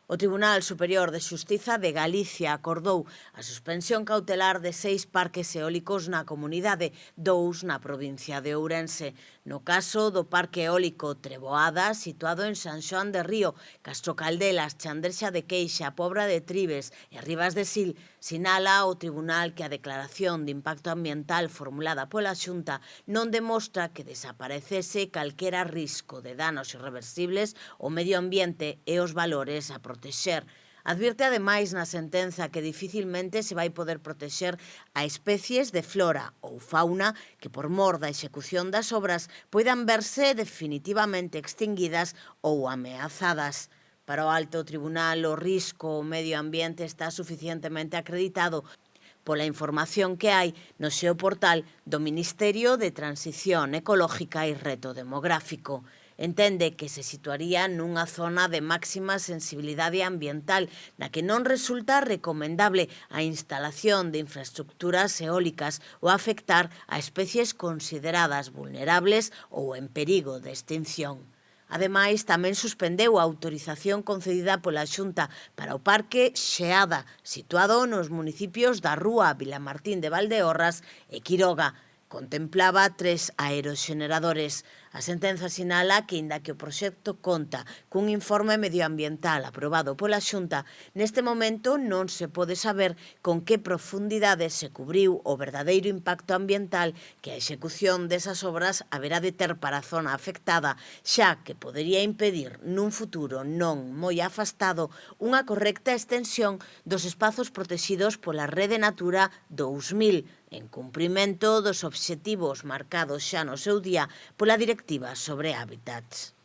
O Tribunal Superior de Xustiza de Galicia acordou a suspensión cautelar de 6 parques eólicos na comunidade, 2 na provincia de Ourense. No caso do Parque Eólico Treboada, situado en San Xoán de Río, Castro Caldelas, Chandrexa de Queixa, Pobra de Tribes e Ribas de Sil, sinala o Tribunal que a declaración de impacto ambiental formulada pola Xunta non demostra que desaparecese calquera risco de danos irreversibles ao medio ambiente e os valores a protexer. Advirte ademais na sentenza que dificilmente se vai poder protexer a especies de flora ou fauna que por mor da execución das obras poidan verse definitivamente extinguidas ou ameazadas. Para o alto tribunal, o risco ao medio ambiente está suficientemente acreditado pola información que hai no seu portal do Ministerio de Transición Ecológica e Reto Demográfico. Entende que se situaría nunha zona de máxima sensibilidade ambiental na que non resulta recomendable a instalación de infraestructuras eólicas ou afectar a especies consideradas vulnerables ou en perigo de extinción. Ademais, tamén suspendeu a autorización concedida pola Xunta para o Parque Xeada, situado nos municipios da Rúa, Vilamartín de Valdeorras e Quiroga. Contemplaba 3 aeroxeneradores. A sentenza sinala que, inda que o proxecto conta cun informe medioambiental aprobado pola Xunta, neste momento non se pode saber con que profundidade se cubriu o verdadeiro impacto ambiental que a execución desas obras haberá de ter para a zona afectada, xa que podería impedir nun futuro non moi afastado unha correcta extensión dos espazos protexidos pola Rede Natura 2000, en cumprimento dos obxectivos marcados xa no seu día pola Directiva sobre Hábitats.